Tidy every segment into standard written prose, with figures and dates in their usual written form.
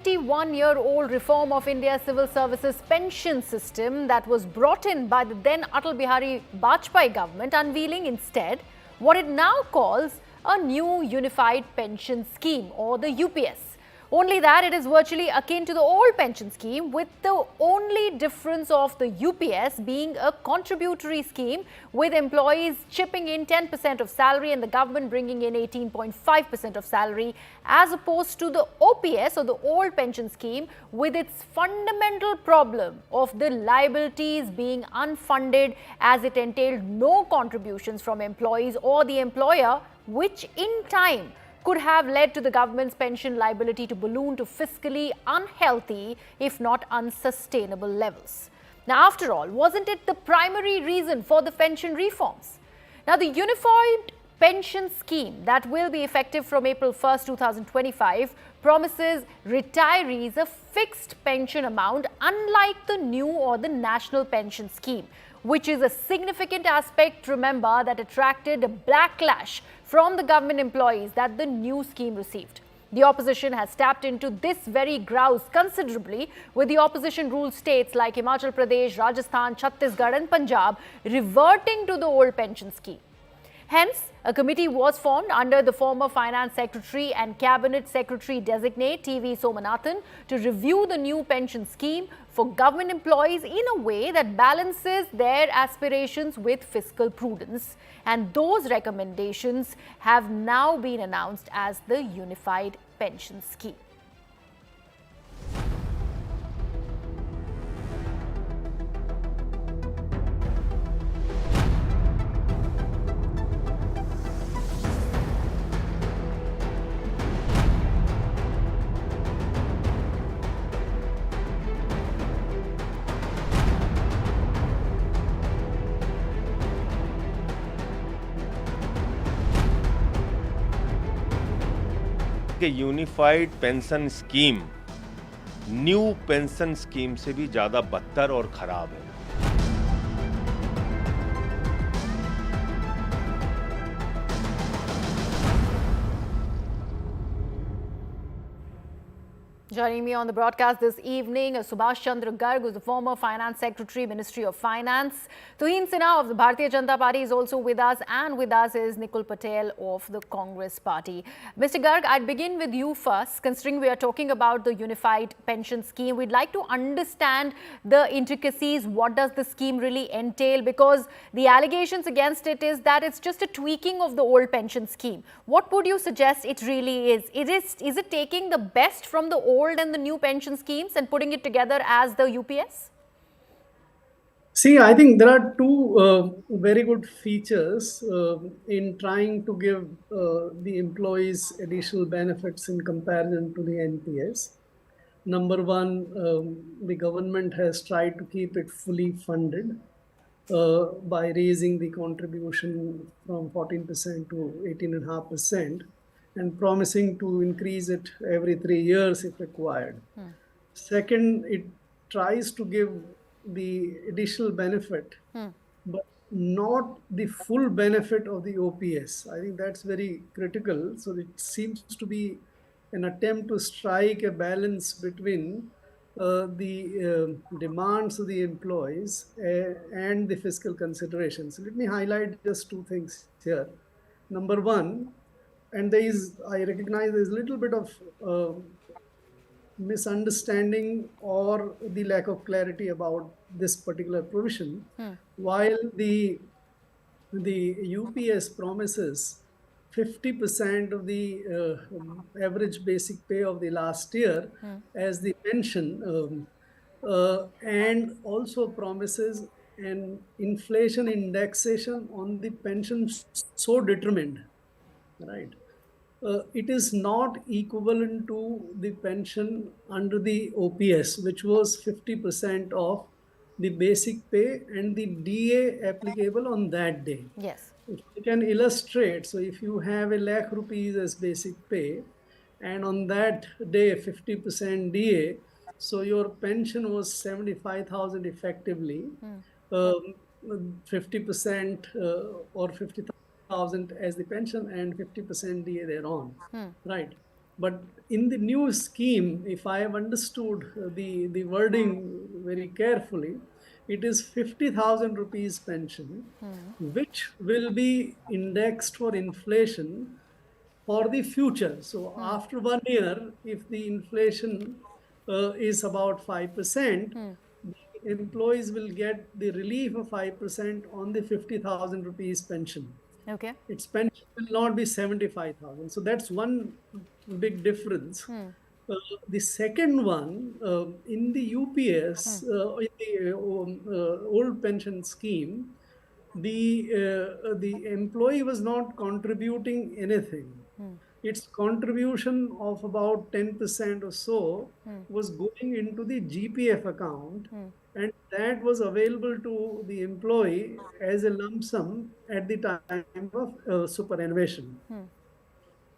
21-year-old reform of India's civil services pension system that was brought in by the then Atal Bihari Vajpayee government, unveiling instead what it now calls a new unified pension scheme, or the UPS. Only that it is virtually akin to the old pension scheme, with the only difference of the UPS being a contributory scheme with employees chipping in 10% of salary and the government bringing in 18.5% of salary, as opposed to the OPS, or the old pension scheme, with its fundamental problem of the liabilities being unfunded, as it entailed no contributions from employees or the employer, which in time could have led to the government's pension liability to balloon to fiscally unhealthy, if not unsustainable levels. Now, after all, wasn't it the primary reason for the pension reforms? Now, the unified pension scheme that will be effective from April 1st, 2025 promises retirees a fixed pension amount, unlike the new or the national pension scheme, which is a significant aspect, remember, that attracted a backlash from the government employees that the new scheme received. The opposition has tapped into this very grouse considerably, with the opposition-ruled states like Himachal Pradesh, Rajasthan, Chhattisgarh and Punjab reverting to the old pension scheme. Hence, a committee was formed under the former Finance Secretary and Cabinet Secretary designate TV Somanathan to review the new pension scheme for government employees in a way that balances their aspirations with fiscal prudence. And those recommendations have now been announced as the unified pension scheme. कि unified pension scheme new pension scheme से भी ज्यादा बदतर और खराब है। Joining me on the broadcast this evening, Subhash Chandra Garg, who is the former Finance Secretary, Ministry of Finance. Tuhin Sinha of the Bharatiya Janata Party is also with us, and with us is Nikul Patel of the Congress Party. Mr. Garg, I'd begin with you first. Considering we are talking about the unified pension scheme, we'd like to understand the intricacies. What does the scheme really entail? Because the allegations against it is that it's just a tweaking of the old pension scheme. What would you suggest it really is? Is it taking the best from the old and the new pension schemes and putting it together as the UPS? See, I think there are two very good features in trying to give the employees additional benefits in comparison to the NPS. Number one, the government has tried to keep it fully funded by raising the contribution from 14% to 18.5%. and promising to increase it every 3 years if required. Second, it tries to give the additional benefit, but not the full benefit of the OPS. I think that's very critical. So it seems to be an attempt to strike a balance between the demands of the employees and the fiscal considerations. Let me highlight just two things here. Number one, and I recognize there's a little bit of misunderstanding or the lack of clarity about this particular provision. While the UPS promises 50% of the average basic pay of the last year as the pension, and also promises an inflation indexation on the pension so determined, right? It is not equivalent to the pension under the OPS, which was 50% of the basic pay and the DA applicable on that day. Yes. If you can illustrate, so if you have ₹1,00,000 as basic pay and on that day 50% DA, so your pension was 75,000 effectively, 50% or 50,000 as the pension and 50% DA thereon, right? But in the new scheme, if I have understood the wording very carefully, it is 50,000 rupees pension, which will be indexed for inflation for the future. So after 1 year, if the inflation is about 5%, the employees will get the relief of 5% on the 50,000 rupees pension. Okay. Its pension will not be 75,000. So that's one big difference. The second one, in the UPS, in the old pension scheme, the employee was not contributing anything. Its contribution of about 10% or so was going into the GPF account, and that was available to the employee as a lump sum at the time of superannuation.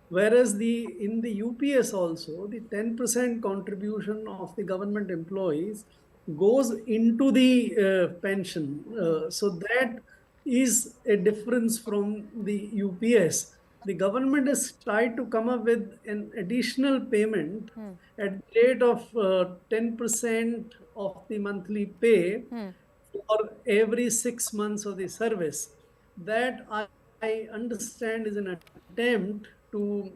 Whereas in the UPS also, the 10% contribution of the government employees goes into the pension. So that is a difference from the UPS. The government has tried to come up with an additional payment at the rate of 10% of the monthly pay for every 6 months of the service. That I understand is an attempt to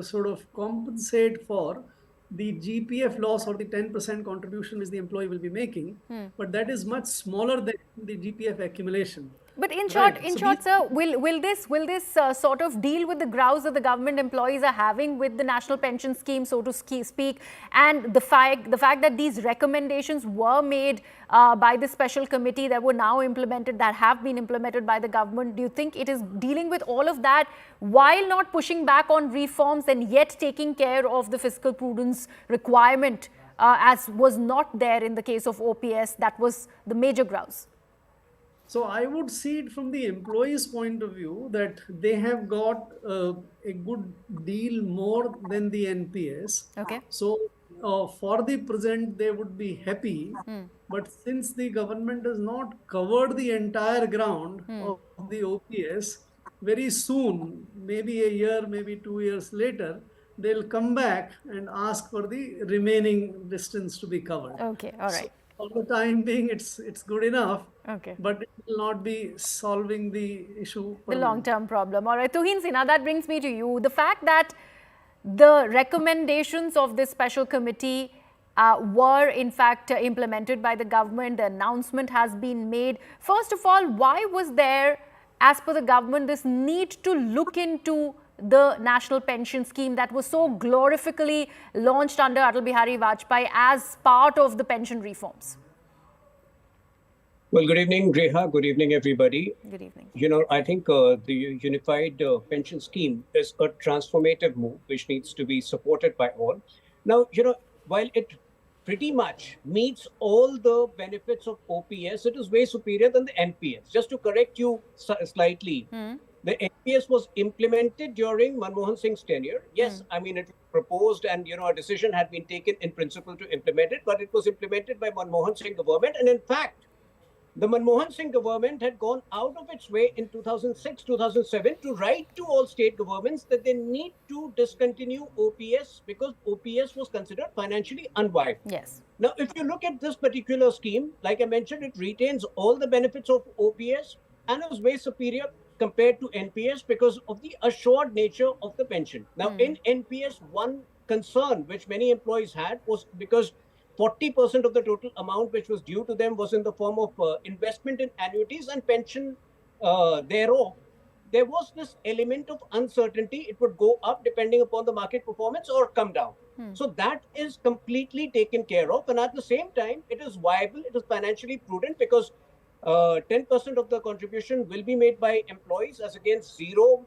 sort of compensate for the GPF loss or the 10% contribution which the employee will be making, but that is much smaller than the GPF accumulation. But in Right. short, sir, will this sort of deal with the grouse that the government employees are having with the national pension scheme, so to speak, and the fact that these recommendations were made by the special committee that were now implemented, that have been implemented by the government? Do you think it is dealing with all of that while not pushing back on reforms and yet taking care of the fiscal prudence requirement, as was not there in the case of OPS? That was the major grouse. So I would see it from the employees' point of view that they have got a good deal more than the NPS. Okay. So for the present, they would be happy. But since the government has not covered the entire ground of the OPS, very soon, maybe a year, maybe 2 years later, they'll come back and ask for the remaining distance to be covered. Okay, all right. So, for the time being, it's good enough. Okay. But it will not be solving the issue. The long-term problem. All right, Tuhin Sinha, that brings me to you. The fact that the recommendations of this special committee were in fact implemented by the government, the announcement has been made. First of all, why was there, as per the government, this need to look into the national pension scheme that was so gloriously launched under Atal Bihari Vajpayee as part of the pension reforms? Well, good evening, Reha. Good evening, everybody. Good evening. I think the unified pension scheme is a transformative move which needs to be supported by all. Now, while it pretty much meets all the benefits of OPS, it is way superior than the NPS. Just to correct you slightly, the NPS was implemented during Manmohan Singh's tenure. Yes, I mean, it was proposed and, a decision had been taken in principle to implement it, but it was implemented by Manmohan Singh government. And in fact, the Manmohan Singh government had gone out of its way in 2006, 2007 to write to all state governments that they need to discontinue OPS because OPS was considered financially unviable. Yes. Now, if you look at this particular scheme, like I mentioned, it retains all the benefits of OPS and is way superior compared to NPS because of the assured nature of the pension. Now, in NPS, one concern which many employees had was because 40% of the total amount which was due to them was in the form of investment in annuities and pension thereof. There was this element of uncertainty. It would go up depending upon the market performance or come down. So that is completely taken care of. And at the same time, it is viable. It is financially prudent because 10% of the contribution will be made by employees as against zero,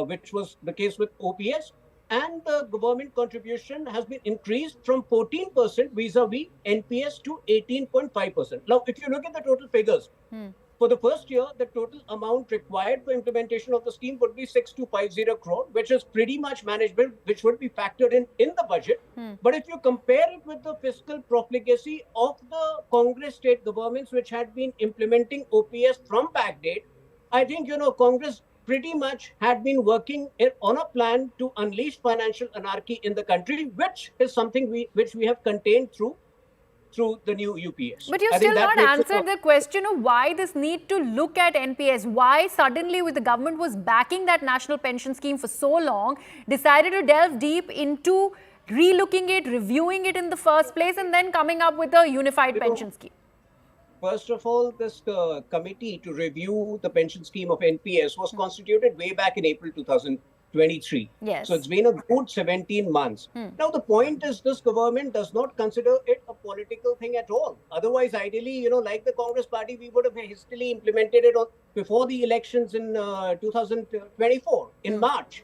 which was the case with OPS. And the government contribution has been increased from 14% vis-a-vis NPS to 18.5%. Now, if you look at the total figures, for the first year, the total amount required for implementation of the scheme would be 6250 crore, which is pretty much manageable, which would be factored in the budget. But if you compare it with the fiscal profligacy of the Congress state governments, which had been implementing OPS from backdate, I think, Congress pretty much had been working on a plan to unleash financial anarchy in the country, which is something which we have contained through the new UPS. But you've I think still that not makes answered the question of why this need to look at NPS. Why suddenly, with the government was backing that national pension scheme for so long, decided to delve deep into relooking it, reviewing it in the first place, and then coming up with a unified pension scheme? First of all, this committee to review the pension scheme of NPS was constituted way back in April 2023. Yes. So it's been a good 17 months. Now, the point is this government does not consider it a political thing at all. Otherwise, ideally, like the Congress party, we would have hastily implemented it before the elections in 2024, in March.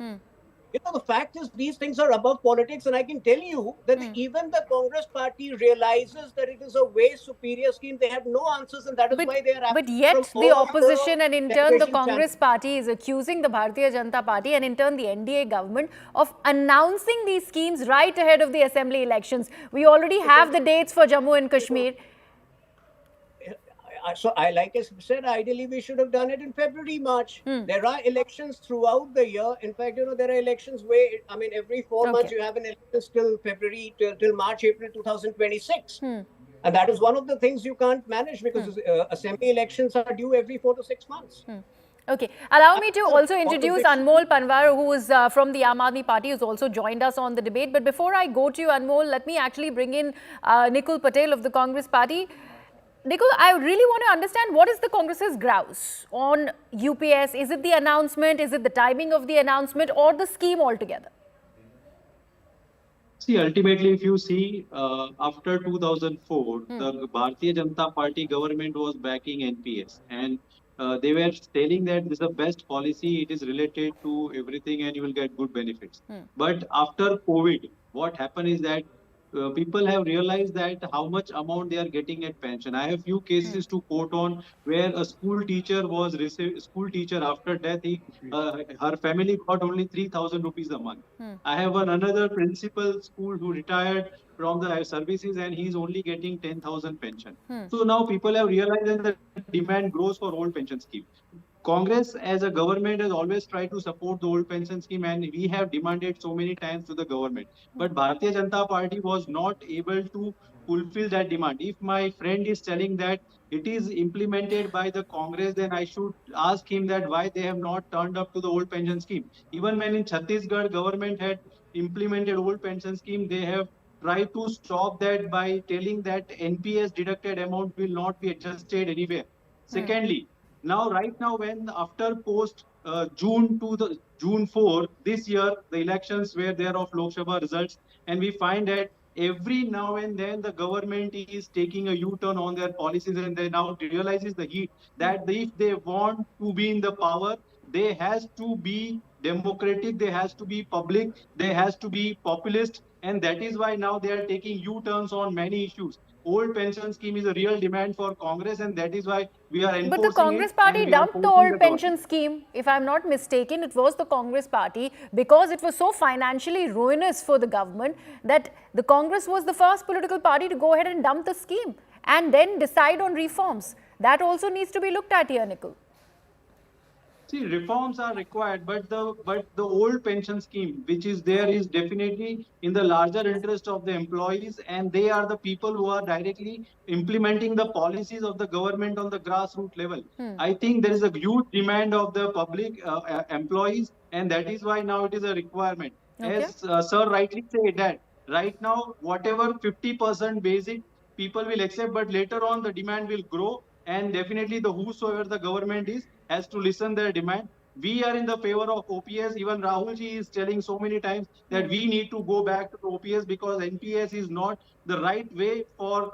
The fact is these things are above politics, and I can tell you that even the Congress party realizes that it is a way superior scheme. They have no answers, and that is why they are. But yet the opposition and in turn the Congress party is accusing the Bharatiya Janata Party and in turn the NDA government of announcing these schemes right ahead of the assembly elections. We already have the dates for Jammu and Kashmir. So like I said, ideally we should have done it in February, March. There are elections throughout the year. In fact, there are elections every 4 months you have an election till February, till March, April 2026. And that is one of the things you can't manage because assembly elections are due every 4 to 6 months. Okay. Allow me to also introduce Anmol Panwar, who is from the Aam Aadmi Party, who's also joined us on the debate. But before I go to you, Anmol, let me actually bring in Nikul Patel of the Congress Party. Nikul, I really want to understand what is the Congress's grouse on UPS? Is it the announcement? Is it the timing of the announcement or the scheme altogether? See, ultimately, if you see, after 2004, the Bharatiya Janata Party government was backing NPS and they were telling that this is the best policy, it is related to everything and you will get good benefits. But after COVID, what happened is that people have realized that how much amount they are getting at pension. I have few cases to quote on where a school teacher was after death, her family got only 3,000 rupees a month. I have another principal school who retired from the services and he's only getting 10,000 pension. So now people have realized that the demand grows for old pension scheme. Congress as a government has always tried to support the old pension scheme and we have demanded so many times to the government. But Bharatiya Janata Party was not able to fulfill that demand. If my friend is telling that it is implemented by the Congress, then I should ask him that why they have not turned up to the old pension scheme. Even when in Chhattisgarh government had implemented old pension scheme, they have tried to stop that by telling that NPS deducted amount will not be adjusted anywhere. Secondly, now, right now, when after post June 4 this year, the elections were there of Lok Sabha results, and we find that every now and then the government is taking a U-turn on their policies, and they now realizes the heat that if they want to be in the power, they has to be democratic, they has to be public, they has to be populist, and that is why now they are taking U-turns on many issues. Old pension scheme is a real demand for Congress, and that is why we are enforcing it. But the Congress party dumped the old pension scheme. If I'm not mistaken, it was the Congress party because it was so financially ruinous for the government that the Congress was the first political party to go ahead and dump the scheme and then decide on reforms. That also needs to be looked at here, Nikul. See, reforms are required, but the old pension scheme, which is there, is definitely in the larger interest of the employees, and they are the people who are directly implementing the policies of the government on the grassroots level. I think there is a huge demand of the public employees, and that is why now it is a requirement. Okay. As Sir rightly said that right now, whatever 50% basic people will accept, but later on the demand will grow, and definitely the whosoever the government is has to listen their demand. We are in the favor of OPS. Even Rahulji is telling so many times that we need to go back to OPS because NPS is not the right way for,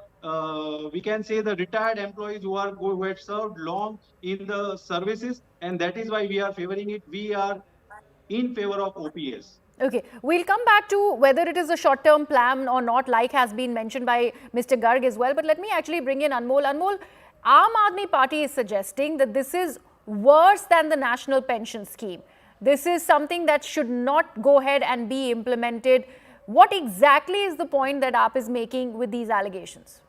we can say, the retired employees who have served long in the services, and that is why we are favoring it. We are in favor of OPS. Okay, we'll come back to whether it is a short-term plan or not, like has been mentioned by Mr. Garg as well. But let me actually bring in Anmol. Anmol, Aam Aadmi Party is suggesting that this is worse than the national pension scheme. This is something that should not go ahead and be implemented. What exactly is the point that AAP is making with these allegations?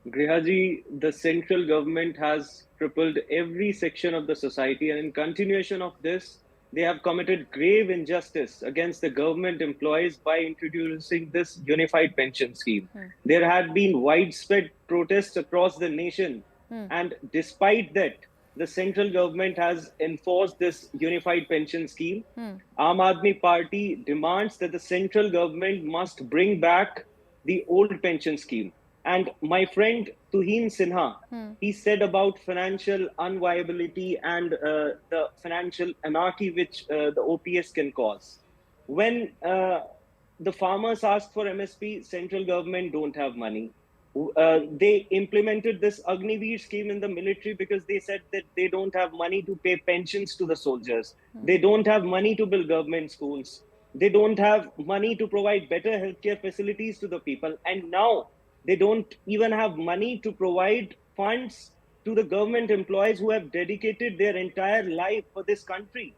Grihaji, the central government has crippled every section of the society, and in continuation of this, they have committed grave injustice against the government employees by introducing this unified pension scheme. There had been widespread protests across the nation, and despite that, the central government has enforced this unified pension scheme. Aam Aadmi Party demands that the central government must bring back the old pension scheme. And my friend Tuhin Sinha, he said about financial unviability and the financial anarchy which the OPS can cause. When the farmers ask for MSP, central government don't have money. They implemented this Agniveer scheme in the military because they said that they don't have money to pay pensions to the soldiers. They don't have money to build government schools. They don't have money to provide better healthcare facilities to the people. And now they don't even have money to provide funds to the government employees who have dedicated their entire life for this country.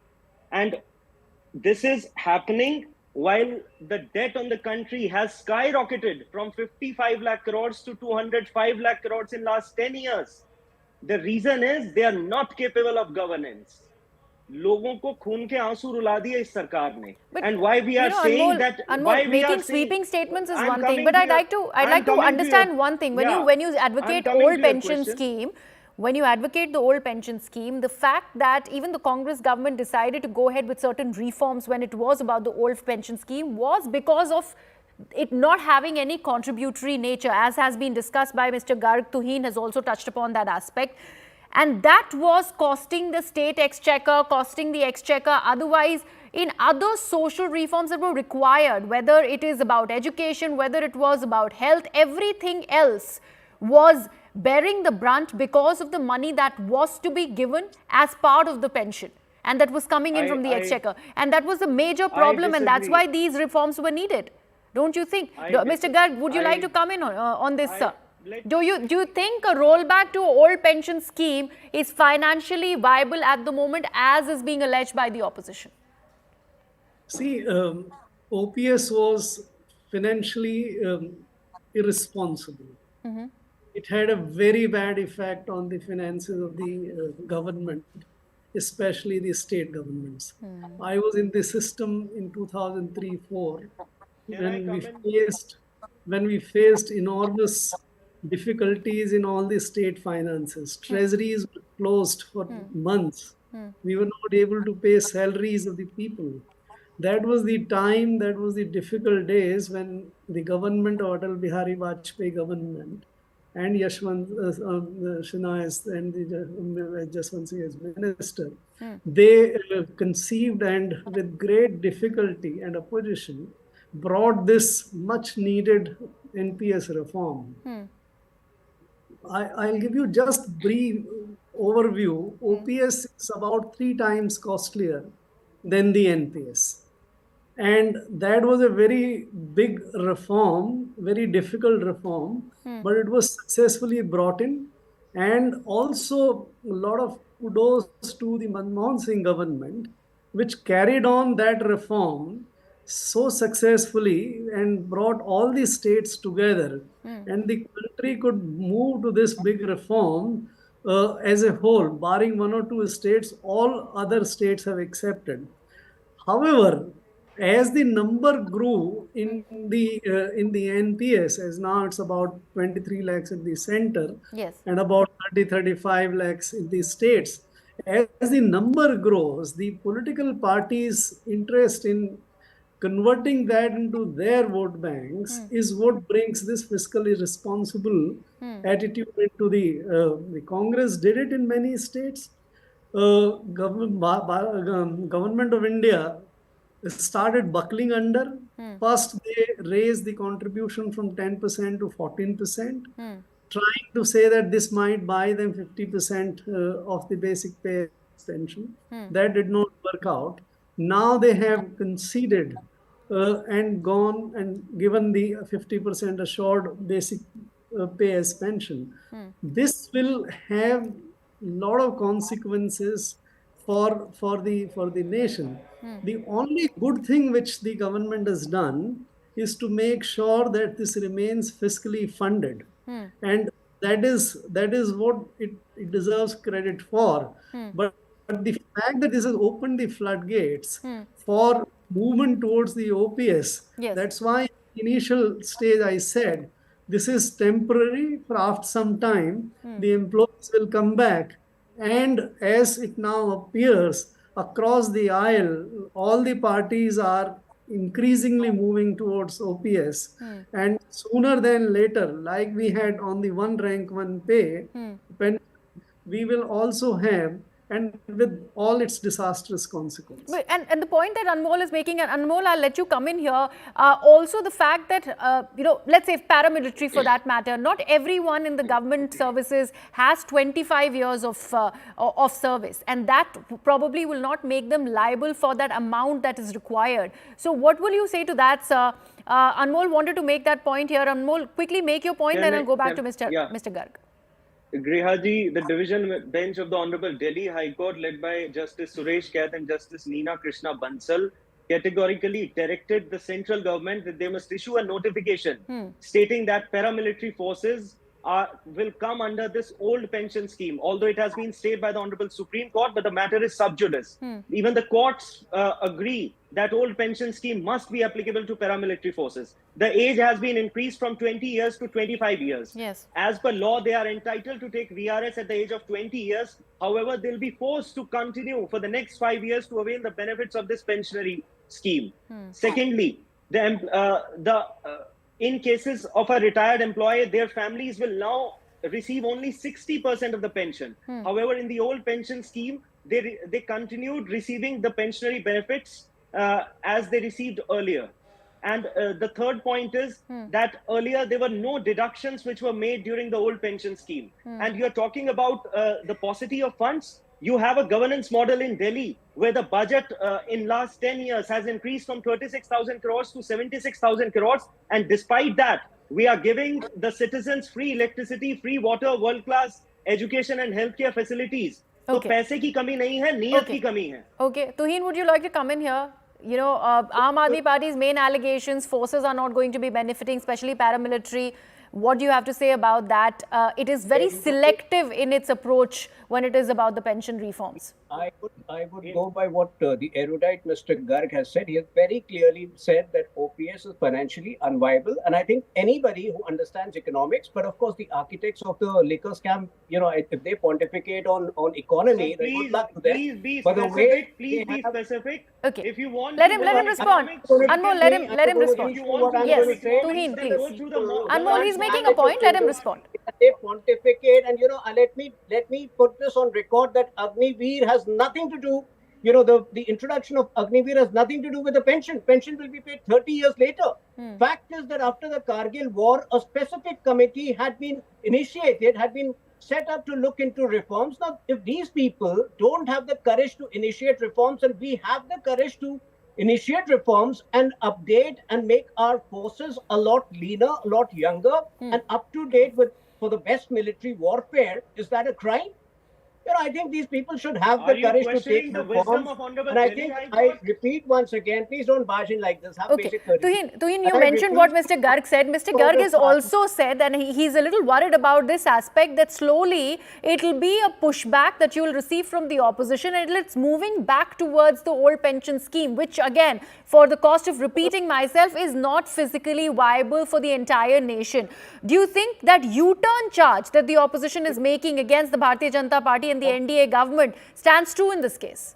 And this is happening while the debt on the country has skyrocketed from 55 lakh crores to 205 lakh crores in last 10 years. The reason is they are not capable of governance. लोगों को खून के आंसू रुला दिए इस सरकार ने. And why we are saying that? Why we are making saying, sweeping statements is I'm one thing, coming but to I'd your- like to I'm coming to understand your- one thing. When Yeah. you I'm advocate coming to old your pension question. scheme, when you advocate the old pension scheme, the fact that even the Congress government decided to go ahead with certain reforms when it was about the old pension scheme was because of it not having any contributory nature, as has been discussed by Mr. Garg. Tuhin has also touched upon that aspect. And that was costing the state exchequer, costing the exchequer. Otherwise, in other social reforms that were required, whether it is about education, whether it was about health, everything else was bearing the brunt because of the money that was to be given as part of the pension. And that was coming in from the exchequer. And that was a major problem, and that's why these reforms were needed. Don't you think? Mr. Garg, would you like to come in on this, sir? Do you think a rollback to an old pension scheme is financially viable at the moment, as is being alleged by the opposition? See, OPS was financially irresponsible. It had a very bad effect on the finances of the government, especially the state governments. I was in the system in 2003-4 when we faced enormous difficulties in all the state finances. Treasuries were closed for months. We were not able to pay salaries of the people. That was the time, that was the difficult days when the government of Atal Bihari Vajpayee government and Yashwant Sinha and Jaswant Singh as minister, they conceived and with great difficulty and opposition brought this much needed NPS reform. I'll give you just brief overview. OPS is about 3 times costlier than the NPS. And that was a very big reform, very difficult reform, but it was successfully brought in. And also a lot of kudos to the Manmohan Singh government, which carried on that reform so successfully and brought all the states together. And the country could move to this big reform as a whole, barring 1 or 2 states, all other states have accepted. However, as the number grew in the NPS, as now it's about 23 lakhs in the center, Yes. and about 35 lakhs in the states. As the number grows, the political parties' interest in converting that into their vote banks is what brings this fiscally responsible attitude into the Congress did it in many states. Government of India started buckling under. First, they raised the contribution from 10% to 14%, trying to say that this might buy them 50% of the basic pay pension. That did not work out. Now they have conceded and gone and given the 50% assured basic pay as pension. This will have a lot of consequences for the nation. The only good thing which the government has done is to make sure that this remains fiscally funded. And that is what it deserves credit for. But the fact that this has opened the floodgates for movement towards the OPS, Yes. that's why initial stage I said this is temporary. For after some time, the employees will come back, and as it now appears across the aisle, all the parties are increasingly moving towards OPS. And sooner than later, like we had on the one rank, one pay, we will also have, and with all its disastrous consequences. But, and the point that Anmol is making, and Anmol, I'll let you come in here, also the fact that, let's say paramilitary for that matter, not everyone in the government services has 25 years of service, and that probably will not make them liable for that amount that is required. So what will you say to that, sir? Anmol wanted to make that point here. Anmol, quickly make your point, then I'll go back to Mr. Garg. Grihaji, the division bench of the Honorable Delhi High Court, led by Justice Suresh Kait and Justice Neena Krishna Bansal, categorically directed the central government that they must issue a notification stating that paramilitary forces will come under this old pension scheme, although it has been stayed by the Honorable Supreme Court, but the matter is sub judice. Even the courts agree that old pension scheme must be applicable to paramilitary forces. The age has been increased from 20 years to 25 years. Yes. As per law, they are entitled to take VRS at the age of 20 years. However, they'll be forced to continue for the next 5 years to avail the benefits of this pensionary scheme. Secondly, in cases of a retired employee, their families will now receive only 60% of the pension. However, in the old pension scheme, they continued receiving the pensionary benefits as they received earlier. And the third point is that earlier there were no deductions which were made during the old pension scheme. And you're talking about the paucity of funds. You have a governance model in Delhi where the budget in last 10 years has increased from 36,000 crores to 76,000 crores. And despite that, we are giving the citizens free electricity, free water, world-class education and healthcare facilities. Okay. So पैसे की कमी नहीं है, नीयत की कमी है. Okay, Tuhin, would you like to come in here? Aam Aadmi Party's main allegations, forces are not going to be benefiting, especially paramilitary. What do you have to say about that? It is very selective in its approach when it is about the pension reforms. I would go by what the erudite Mr. Garg has said. He has very clearly said that OPS is financially unviable. And I think anybody who understands economics, but of course the architects of the liquor scam, if they pontificate on economy, then good luck to them. Please be But specific. Please be specific. Okay. If you want, Let him respond. Anmol, let him respond. Yes, Tuhin, please. Anmol, he's making a point. Let him respond. They pontificate, and let me put this on record that Agniveer has nothing to do. The introduction of Agniveer has nothing to do with the pension. Pension will be paid 30 years later. Fact is that after the Kargil war, a specific committee had been initiated, had been set up to look into reforms. Now, if these people don't have the courage to initiate reforms, and we have the courage to initiate reforms and update and make our forces a lot leaner, a lot younger, and up to date for the best military warfare, is that a crime? I think these people should have the courage to take the reforms. And I think, I repeat once again, please don't barge in like this. Have basic courtesy. Tuhin, you mentioned what Mr. Garg said. Mr. Garg has also said, and he's a little worried about this aspect, that slowly it will be a pushback that you will receive from the opposition, and it's moving back towards the old pension scheme, which again, for the cost of repeating myself, is not physically viable for the entire nation. Do you think that U-turn charge that the opposition is making against the Bharatiya Janata Party and the NDA government stands true in this case?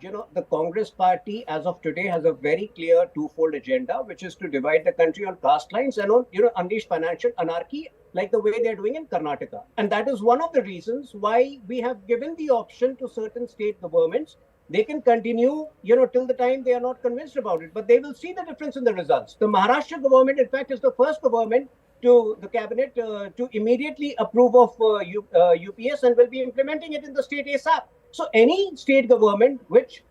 The Congress party as of today has a very clear twofold agenda, which is to divide the country on caste lines and unleash financial anarchy like the way they're doing in Karnataka. And that is one of the reasons why we have given the option to certain state governments. They can continue, till the time they are not convinced about it, but they will see the difference in the results. The Maharashtra government, in fact, is the first government to the cabinet to immediately approve of UPS and will be implementing it in the state ASAP. So any state government which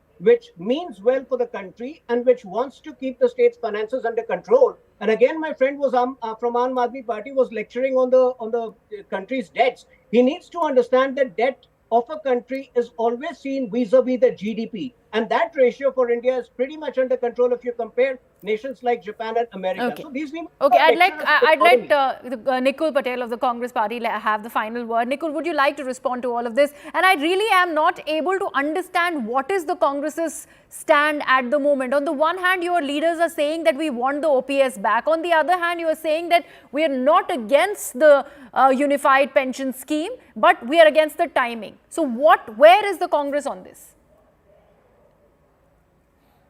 means well for the country and which wants to keep the state's finances under control. And again, my friend was from Aam Aadmi Party was lecturing on the country's debts. He needs to understand that debt of a country is always seen vis-a-vis the GDP. And that ratio for India is pretty much under control if you compare nations like Japan and America. Okay. So these people Okay, are I'd let accordingly. Nikul Patel of the Congress Party have the final word. Nikul, would you like to respond to all of this? And I really am not able to understand what is the Congress's stand at the moment. On the one hand, your leaders are saying that we want the OPS back. On the other hand, you are saying that we are not against the unified pension scheme, but we are against the timing. So where is the Congress on this?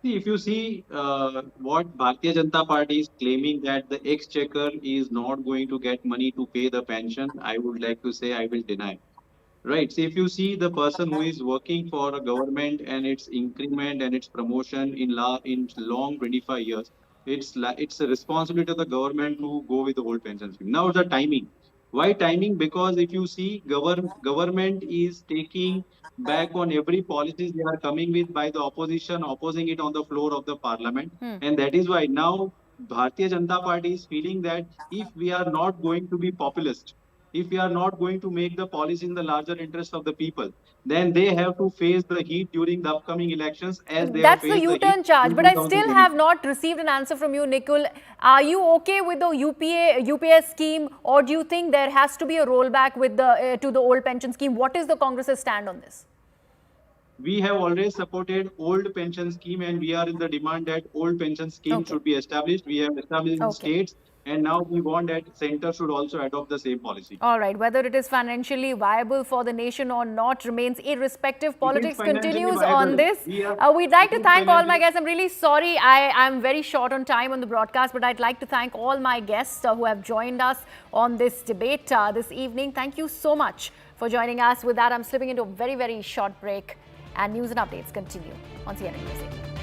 See, if you see what Bharatiya Janata Party is claiming that the exchequer is not going to get money to pay the pension, I would like to say I will deny. Right. So if you see the person who is working for a government and its increment and its promotion in long 25 years, it's a responsibility of the government to go with the old pension scheme. Now the timing. Why timing? Because if you see government is taking back on every policies they are coming with by the opposition, opposing it on the floor of the parliament. And that is why now Bharatiya Janata Party is feeling that if we are not going to be populist, if we are not going to make the policy in the larger interest of the people, then they have to face the heat during the upcoming elections as they have That's the faced the heat U-turn charge, in but I still 2020. have not received an answer from you, Nikul. Are you okay with the UPS scheme, or do you think there has to be a rollback with the to the old pension scheme? What is the Congress's stand on this? We have always supported old pension scheme and we are in the demand that old pension scheme should be established. We have established in states and now we want that center should also adopt the same policy. All right, whether it is financially viable for the nation or not remains irrespective. Politics continues on this. We'd like to thank all my guests. I'm really sorry I'm very short on time on the broadcast, but I'd like to thank all my guests who have joined us on this debate this evening. Thank you so much for joining us. With that, I'm slipping into a very, very short break. And news and updates continue on CNN Music.